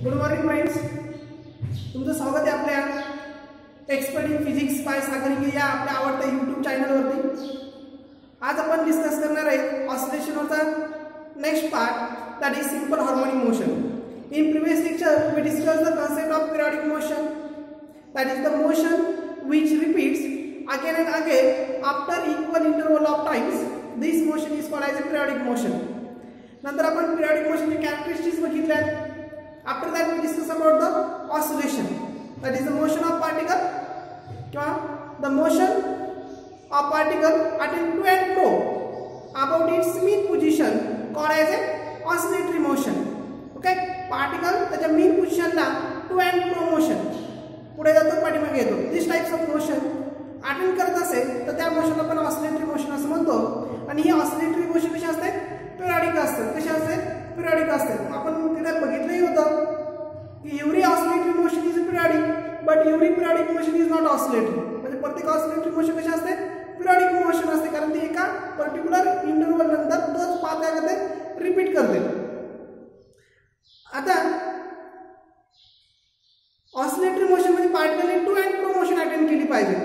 Good morning friends, तुमचं स्वागत आहे आपल्या एक्सपर्ट इन फिजिक्स बाय सागर या आपल्या आवडत्या यूट्यूब चॅनलवरती। आज आपण डिस्कस करणार आहे ऑसिलेशनचा next part, that is simple harmonic motion. In previous lecture we discussed the concept of periodic motion, that is the motion which repeats again and again after equal interval of times. This motion is called as a periodic motion. नंतर आपण periodic motion चे characteristics बघितल्या। After that we discuss about the oscillation, that is the motion of particle, the motion of particle at to and fro about its mean position called as a oscillatory motion. Okay, particle त्याच्या mean position La to and fro motion पुढे जातो पाठीमागे येतो, this types of motion attend करत असेल तर त्या motion आपण ऑसिलेटरी मोशन असं म्हणतो। आणि ही ऑसिलेटरी मोशन कशी असते? पिरियडिक असते। कशी असते? पिरियडिक असते। आपण तिथे बघितलंही होतं की every oscillatory motion is periodic, but every periodic motion is not oscillatory. म्हणजे प्रत्येक ऑसिलेटरी मोशन कशी असते? पिरियडिक मोशन असते, कारण ती एका पर्टिक्युलर इंटरवल नंतर तोच पाथ काय करते? रिपीट करते। आता ऑसिलेटरी मोशन मध्ये particle to and fro motion attend केली पाहिजे।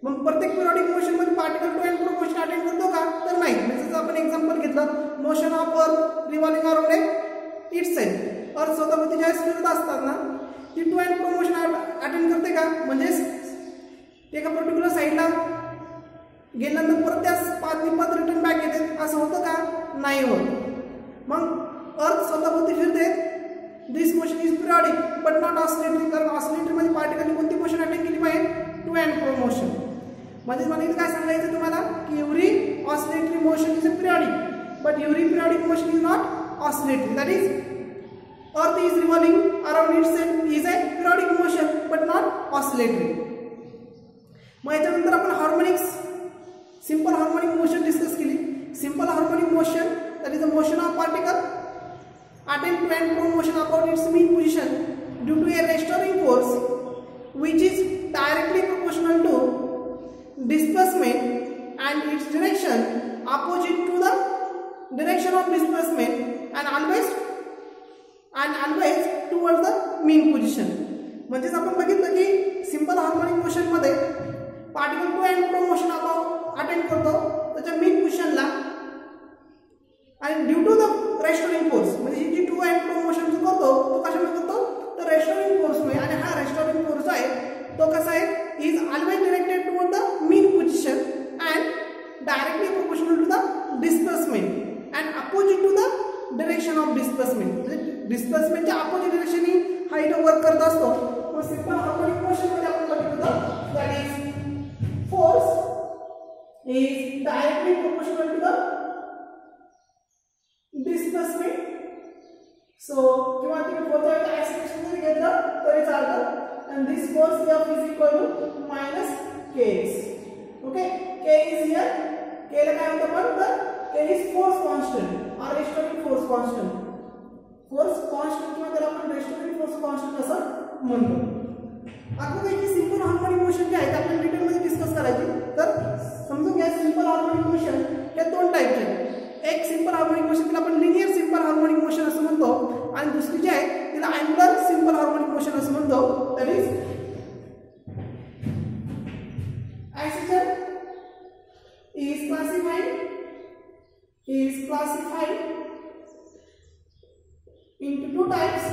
मग प्रत्येक पिरियडिक मोशन मध्ये particle to and fro motion attend करतो का? तर नाही। जसं आपण एक्झाम्पल घेतलं, motion of earth revolving around itself. Earth स्वतःभोवती ज्यावेळेस फिरत असतात ना, ती to and fro motion attend करते का? म्हणजे एका पर्टिक्युलर साईडला गेल्यानंतर परत त्या पाथनी परत रिटर्न बॅक येते, असं होतं का? नाही होत। मग अर्थ स्वतःभोवती फिरते, this motion is periodic but not oscillatory, कारण ऑसिलेटरी मध्ये पार्टिकलने कोणती मोशन अटेंड केली पाहिजे? To and fro motion. म्हणजे मला इथे काय सांगायचं तुम्हाला की every oscillatory motion is a periodic, but every periodic motion is not oscillatory. That is earth is revolving around itself is a periodic motion but not oscillatory. मग याच्यानंतर आपण harmonics, simple harmonic motion discuss केली। Simple harmonic motion that is the motion of particle attend to and fro motion about its mean position due to a restoring force which is directly proportional to displacement and its direction opposite to the direction of displacement and always towards the mean position. म्हणजे आपण बघितलं की simple harmonic motion मध्ये particle to and fro motion आपण attend करतो त्याच्या mean पोझिशनला, आणि due to the restoring force, म्हणजे जी टू अँड फ्रो मोशन जो करतो तो कशामुळे करतो? तर रेस्टोरिंग फोर्समुळे। आणि हा रेस्टोरिंग फोर्स आहे तो कसा आहे? Is always directed toward the mean position and directly proportional to the displacement and opposite to the direction of displacement. म्हणजे डिस्प्लेसमेंटच्या अपोजिट डायरेक्शननी हा इथं वर्क करत असतो। मग सिंपल हार्मोनिक मोशन मध्ये आपण बघितलं that is force is directly proportional to the displacement. So किंवा तुम्ही फोर्सच्या एक्सप्रेशन जरी घेतलं तरी चालतं, and this force F is equal to minus kx. Okay, k is here, k ला काय म्हणतो आपण? तर k is force constant or restoring force constant. Force constant किंवा त्याला आपण restoring force constant असं म्हणतो। आता काही सिंपल हार्मोनिक मोशन जे आहे ते आपण डिटेल मध्ये डिस्कस करायची। तर समजून घ्या, सिंपल हार्मोनिक मोशन हे दोन टाइपचे आहेत। एक सिंपल हार्मोनिक मोशन तिला आपण लिनियर सिंपल हार्मोनिक मोशन असं म्हणतो, आणि दुसरी जी आहे तिला अँगुलर सिंपल हार्मोनिक मोशन असं म्हणतो। That is is classified into two types.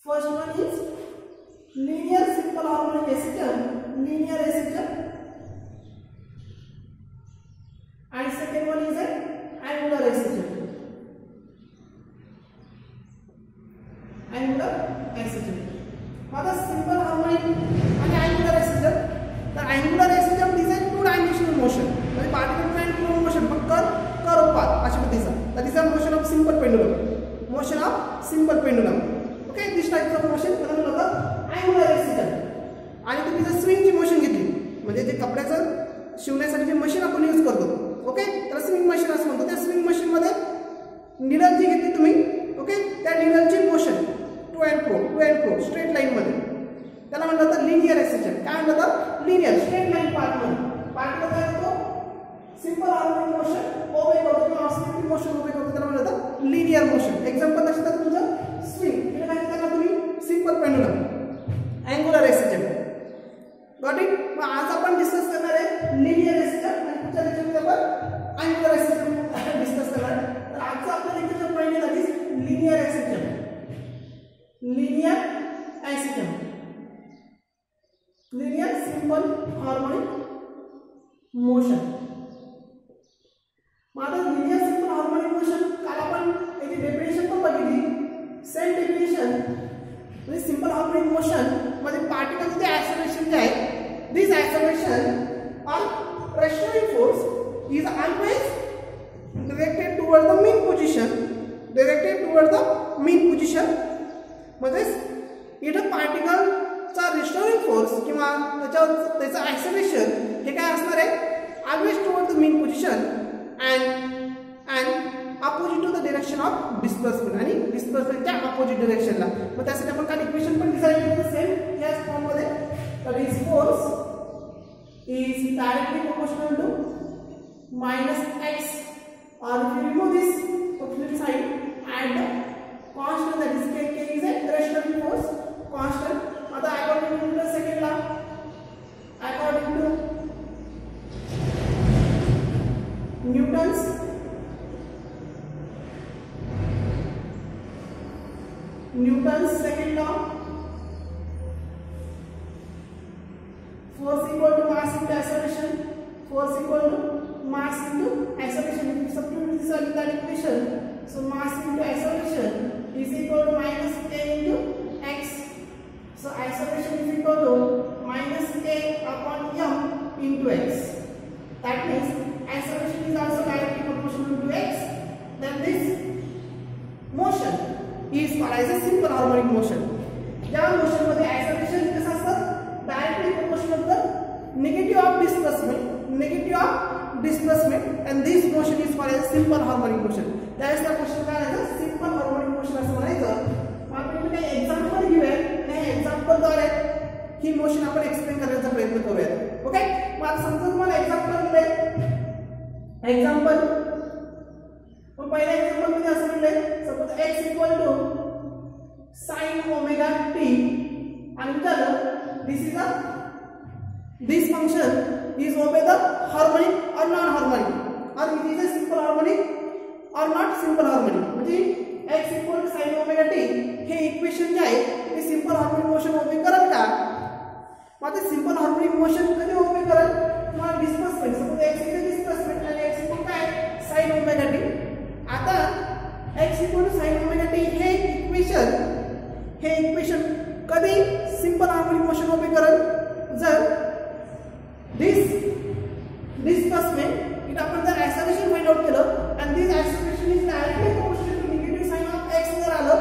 First one is linear simple harmonic oscillator, and second one is an angular oscillator. आता सिंपल हार्मोनिक आणि अँगुलर oscillator, तर angular oscillator is a two dimensional motion, म्हणजे particle to and fro motion फक्त curve path अशा पद्धतीचा। That is a motion of simple pendulum. Okay, this type of motion त्याला म्हणतात angular oscillator। आणि तुम्ही जर स्विंगची मोशन घेतली, म्हणजे जे कपड्याचं शिवण्यासाठी जे मशीन आपण यूज करतो, ओके, त्याला स्विंग मशीन असं म्हणतो। त्या स्विंग मशीन मध्ये निडल जी घेतली तुम्ही, ओके, त्या निडलची motion to and fro straight line मध्ये, त्याला म्हणतात लिनियर oscillator। काय म्हणतात? लिनियर स्ट्रेट लाईन पाथ मध्ये पार्टिकल काय होतो? Simple harmonic motion linear motion. Example लक्षात आहे तुमचं स्विंग. इथे काय करता तुम्ही simple pendulum, angular SHM. Got it. मग आज आपण डिस्कस करणार आहे लिनियर एक्सिजम आणि पुढच्या लेक्चरमध्ये आपण अँग्युलर एक्सिजम डिस्कस करणार आहे. तर आजचं आपलं लेक्चर पहिलं झालीच linear SHM. Linear SHM, linear simple harmonic motion. मग आता लिनियर सिंपल हार्मोनिक मोशन काल आपण याची डेफिनेशन पण बघितली. सेम डेफिनेशन म्हणजे सिंपल हार्मोनिक मोशन मध्ये पार्टिकलचे जे ऍक्सेलरेशन जे आहे, this acceleration or pressural force is always directed toward the mean position, directed toward the mean position. म्हणजे इथं पार्टिकलचा रेस्टोरिंग फोर्स किंवा त्याचं ऍक्सेलरेशन हे काय असणार आहे, always toward the mean position and opposite to the direction of displacement, आणि डिस्प्लेसमेंटच्या opposite डायरेक्शनला. मग त्यासाठी आपण काही इक्वेशन पण डिझाइन केलं सेम याच फॉर्म मध्ये. तर is force is directly proportional to minus x, or if you remove this opposite side, add the constant, that is k is a restraining force constant. आता according to the second law, according to Newton's second law, force equal to mass into acceleration, force equal to mass into acceleration. If you substitute this in that equation, so mass into acceleration is equal to minus k into x. So acceleration is equal to minus k upon m into x. That means acceleration is also directly proportional to x. Then this motion is called as a simple harmonic motion. या motion मध्ये acceleration कसं असतं, directly proportional to the negative of displacement, and this motion is called as simple harmonic motion. त्यावेळेस त्या motion काय आहे, simple harmonic motion असं म्हणायचं. मग आपण काही एक्झाम्पल घेऊया, त्या एक्झाम्पलद्वारे ही मोशन आपण एक्सप्लेन करण्याचा प्रयत्न करूया. ओके. मग आता समजा तुम्हाला एक्झाम्पल दिले, एक्झाम्पल मग पहिल्या एक्झाम्पल मध्ये असं दिलंय, suppose x equal to sin omega t, आणि त्याला this function is obey the harmonic or non-harmonic, or it is a simple harmonic or not simple harmonic. म्हणजे x equal to sin omega t हे equation जे आहे ते simple harmonic motion obey करेल का. मग ते सिंपल हार्मोनिक मोशन कधी obey करेल, तुम्हाला displacement, suppose x is displacement आणि x इक्वल काय sin omega t. आता x equal to sin omega t हे इक्वेशन कधी सिंपल हार्मोनिक मोशन ओबे करेल, जर this displacement it आपण जर acceleration find out केलं and this acceleration is directly proportional to negative sign of x जर आलं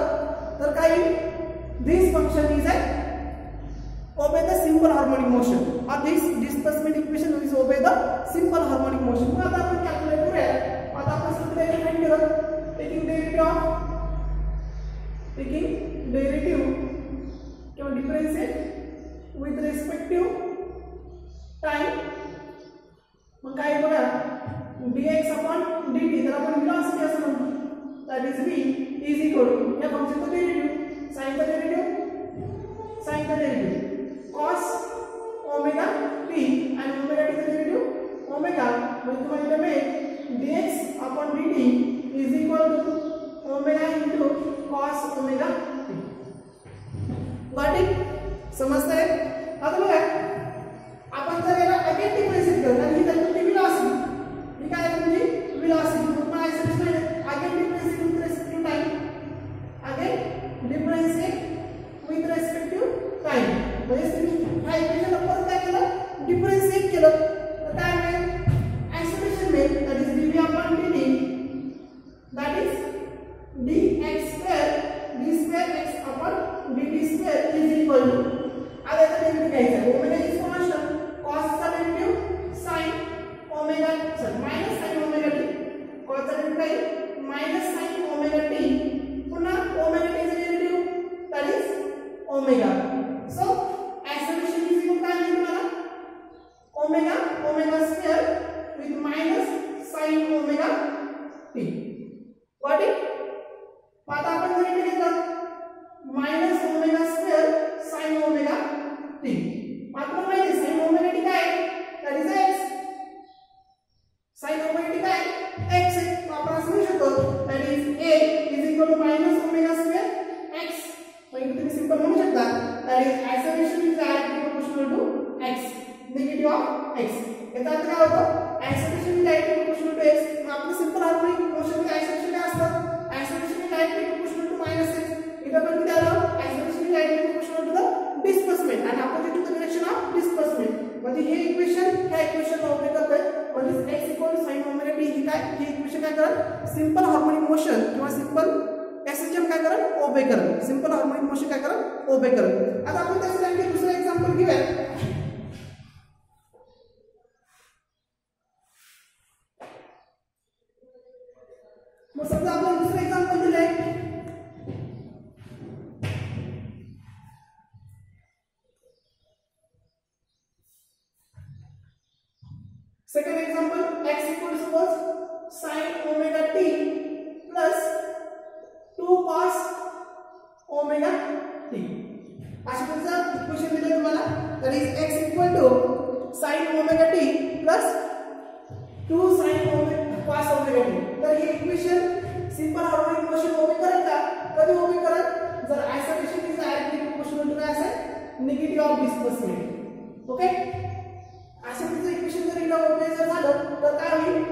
तर काय, this function is a obey the simple harmonic motion, or this displacement equation is obey the simple harmonic motion. मग आता आपण calculate करूया. आता आपण सूत्र फाइंड केलं, टेकिंग डेरिव्हेटिव्ह किंवा differentiate with respect to time. मग काय बघा, dx upon dt, तर आपण व्हेलॉसिटी असं म्हणतो, that is v is equal to या फंक्शनचं डेरिव्हेटिव्ह, साइनचं डेरिव्हेटिव्ह cos ओमेगा t, आणि ओमेगा t चं डेरिव्हेटिव्ह ओमेगा, म्हणजे तुम्हाला इथे मिळेल dx upon dt is equal to omega into cos omega t. Got it. समजतंय. आता बघा, आपण जर याला अगेन डिफरन्शिएट केलं आणि ही त्याची व्हेलॉसिटी, ही काय आहे म्हणजे व्हेलॉसिटी, मग acceleration again differentiate with respect to time, again differentiate with respect to time. म्हणजे हा इक्वेशन आपण काय केलं, डिफरन्शिएट केलं तर काय मिळेल, ऍक्सेलरेशन मिळेल, that is dv upon dt, that is dx square d square x upon dt square is equal to, आता x. याचा अर्थ काय होतो acceleration directly proportional to x. मग आपलं सिंपल हार्मोनिक मोशन मध्ये acceleration काय असतं acceleration directly proportional to -x. इथं पण किती आलं acceleration directly proportional to the displacement and opposite to the direction of displacement. म्हणजे हे इक्वेशन ह्या इक्वेशनला ओबे करतोय म्हणजे x = sin ओमेगा t. ही काय हे इक्वेशन काय करत सिंपल हार्मोनिक मोशन किंवा सिंपल एसएचएम काय करत ओबे करत सिंपल हार्मोनिक मोशन काय करत ओबे करत. आता आपण त्याचं आणखी दुसरं एक्झाम्पल घेऊया. मग समजा आपण दुसरं एक्झाम्पल दिलंय second example x = suppose sin omega t plus 2 cos omega t. अशा प्रकारचं इक्वेशन दिलं तुम्हाला. that is x = sin omega t plus 2 sin cos omega t. तर हे equation simple harmonic motion obey करत का कधी ओबे करत जर acceleration is directly proportional to काय असेल निगेटिव्ह ऑफ डिस्प्लेसमेंट. ओके अशा प्रकारचं इक्वेशन जर इथं ओबे जर झालं तर काय होईल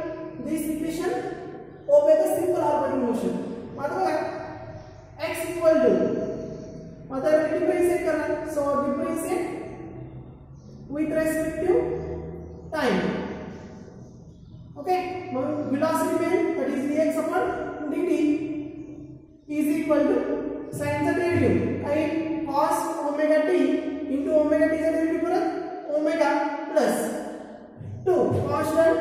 this equation obey the simple harmonic motion. आता बघा x = आता डिफरेंशिएट करणार. So differentiate with respect to time. Okay मग velocity mean that is dx upon dt is equal to sin चा डेरिव्हेटिव्ह काय cos omega t into omega t चा derivative परत omega plus 2 constant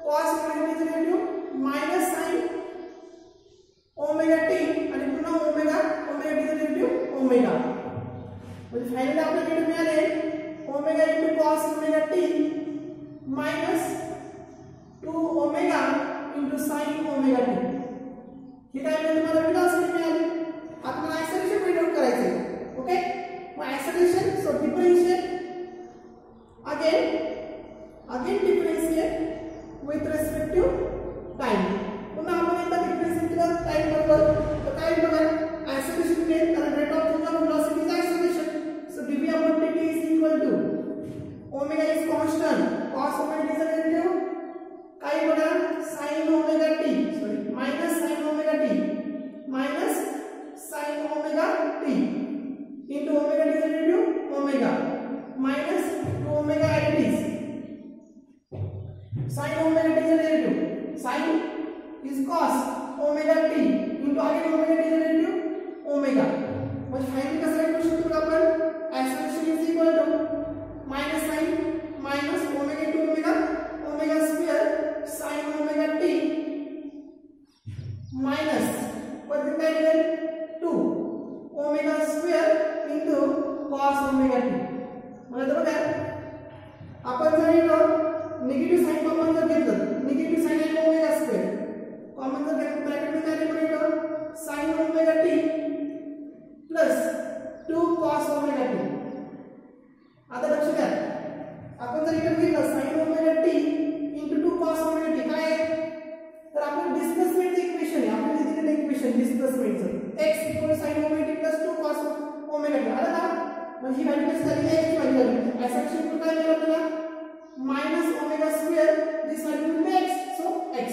cos omega t चा derivative minus sin omega t आणि पुन्हा omega t चा derivative omega. म्हणजे finally आपल्याला मिळाले omega into cos omega t minus 2 omega into sin omega t. हे काय मिळालं तुम्हाला velocity मिळाली. आता मला acceleration फाइंड आउट करायचे. Okay mug acceleration so differentiate again differentiate with respect to time. पुन्हा आपण एकदा डिफरेंशिएट केलं टाइम बरोबर तर काय बघा acceleration मिळेल कारण rate of change of velocity is acceleration. so dv upon dt is equal to omega is constant cos omega t is a derivative काय बघा sin omega t sorry minus sin omega t minus sin omega t into omega t is a derivative omega minus 2 omega it is sin omega t is a derivative sin is cos omega t into again omega t is a derivative omega. म्हणजे finally कसं लिहू शकतो आपण acceleration is equal to minus sin minus omega to omega square sin omega t minus what is that 2 omega square into cos omega t. म्हणजे बघा आपण जर इथं निगेटिव्ह साइन कॉमन जर घेतलं निगेटिव्ह साइन आहे ओमेगा स्क्वेअर कॉमन जर घेतलं ब्रॅकेट मध्ये काय लिहिलं इथं sin omega t plus 2 cos omega t. आता लक्ष द्या आपण जर इथं घेतलं sin omega t into 2 cos omega t काय आहे तर आपलं डिस्प्लेसमेंटचं इक्वेशन आहे. आपल्याला दिलेलं इक्वेशन डिस्प्लेसमेंटचं x = sin omega t plus 2 cos omega t. आलं का म्हणजे ही व्हॅल्यू कशी झाली x व्हॅल्यू झाली. acceleration काय मिळालं आपल्याला minus omega square this value will be x. So x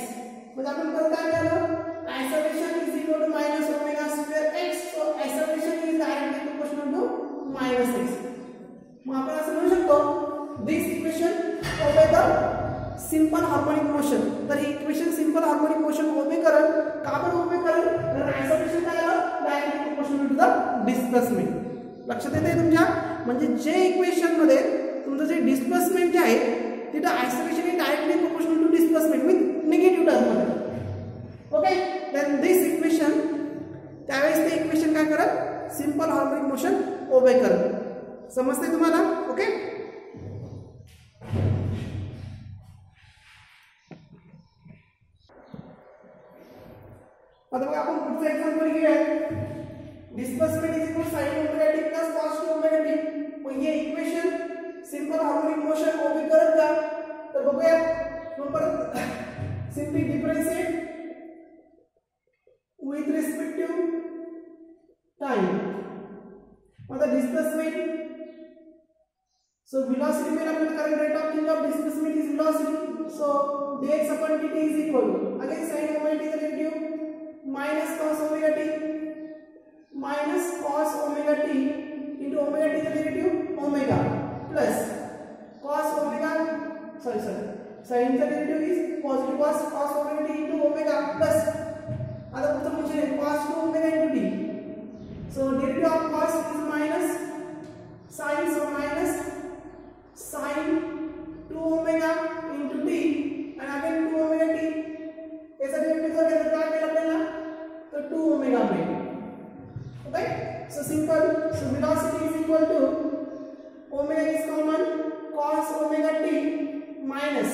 म्हणजे आपण परत काय मिळालं acceleration is equal to minus omega square x. so acceleration is directly proportional to minus x. मग आपण असं म्हणू शकतो this equation obey the simple harmonic motion. तर ही equation simple harmonic motion obey करेल. का बरं ओबे करेल तर acceleration काय आलं directly proportional to the displacement. लक्षात येते तुमच्या म्हणजे जे इक्वेशन मध्ये तुमचं जे डिस्प्लेसमेंट आहे तिथं acceleration is directly proportional to displacement with negative term मध्ये. ओके देन दिस इक्वेशन त्यावेळेस ते इक्वेशन काय करत सिंपल हार्मोनिक मोशन ओबे करत. समजते तुम्हाला. ओके आता बघा आपण पुढचं एक्झाम्पल घेऊया. Displacement is equal sin omega t plus cos omega t. मग हे equation simple harmonic motion obey करत का तर बघूया. परत simply differentiate with respect to time. आता displacement So velocity when applied current rate of change of displacement is velocity. So dx upon dt is equal to again sin omega t is relative minus cos omega t into omega t is relative omega plus cos omega sin the derivative is positive cos omega t into omega plus other function cos 2 omega into t. So derivative of cos is minus sin, so minus sin 2 omega into t and again 2 omega t. ऐसा derivative का क्या मिला पहला तो 2 omega मिलेगा. Okay, so simple. So velocity is equal to omega is common cos omega t minus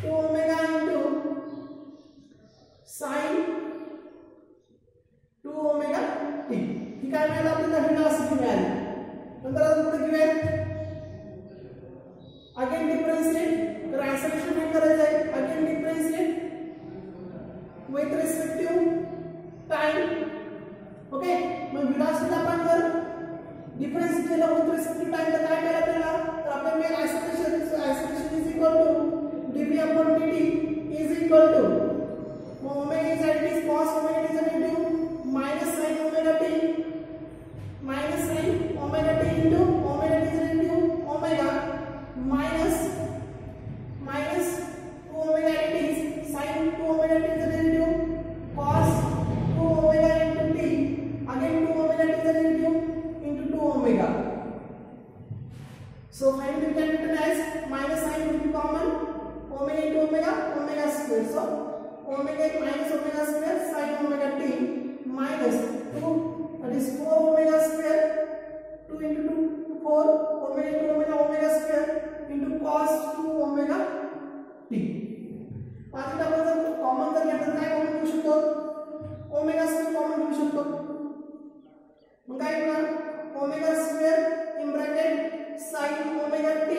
2 omega into sin 2 omega t. ही काय मिळालं आपल्याला velocity मिळाली. नंतर अजून पुढे घेऊया अगेन डिफरन्शिएट तर आयसोलेशन काय करायचं आहे again differentiate with respect to time. Okay मग velocity आपण जर डिफरन्शिएट केलं विथ रिस्पेक्ट टू टाइम तर काय मिळेल आपल्याला तर आपल्याला मिळेल acceleration is equal to dv upon dt is equal to omega is at is cos omega t is relative minus sin omega t into omega t is relative omega minus 2 omega t is sin 2 omega t is relative cos 2 omega into t again 2 omega t is relative into 2 omega. So finally we can written as minus sin will be common omega into omega square. So omega minus omega square sin omega t minus 2 that is 4 omega square 2 into 2 4 omega into omega square into cos 2 omega t. आता आपण जर common जर घेतलं तर काय common घेऊ शकतो omega square common घेऊ शकतो. मग काय होणार omega square in bracket sin omega t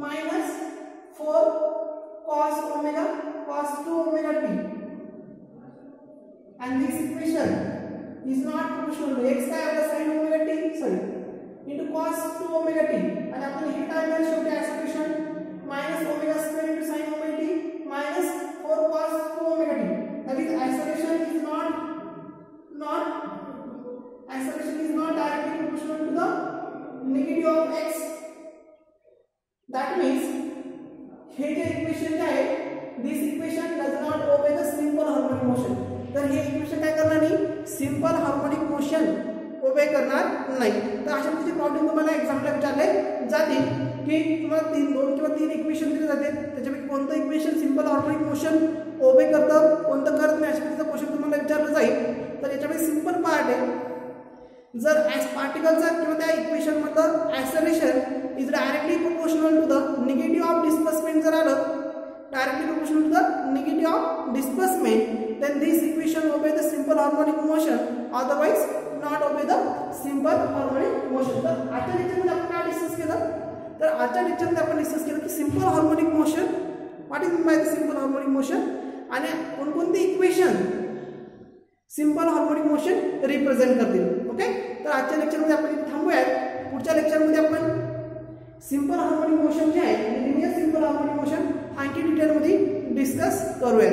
minus 4 cos 2 omega t and this equation is not proportional to x काय आपला sin omega t into cos 2 omega t आणि आपल्याला हे काय मिळेल शेवटी isolation minus omega square into sin omega t minus 4 cos 2 omega t. That is isolation is not directly proportional to the negative of x. That means हे जे equation आहे this equation does not obey the simple harmonic motion. तर हे equation काय करणार नाही simple harmonic motion ओबे करणार नाही. तर अशा प्रकारचे प्रॉब्लेम तुम्हाला एक्झामला विचारले जातील की तुम्हाला 2 किंवा 3 इक्वेशन दिले जाते त्याच्यापैकी कोणतं इक्वेशन सिंपल हार्मोनिक मोशन ओबे करतं कोणतं करत नाही अशा प्रकारचं क्वेश्चन तुम्हाला विचारलं जाईल. तर याच्यामध्ये सिंपल पार्ट आहे जर पार्टिकलचा किंवा त्या इक्वेशन मधलं acceleration is directly proportional to the negative of displacement जर आलं directly proportional to the negative of displacement then this equation obey the simple harmonic motion otherwise not obey the simple harmonic motion. तर आजच्या लेक्चरमध्ये आपण काय discuss केलं तर आजच्या लेक्चरमध्ये आपण डिस्कस केलं की simple harmonic motion what is by the simple harmonic motion आणि कोणकोणती equation simple harmonic motion represent करतील. ओके तर आजच्या लेक्चरमध्ये आपण इथे थांबूयात. पुढच्या लेक्चरमध्ये आपण सिंपल हार्मोनिक मोशन जे आहे लिनियर सिंपल हार्मोनिक मोशन आणखी डिटेलमध्ये डिस्कस करूया.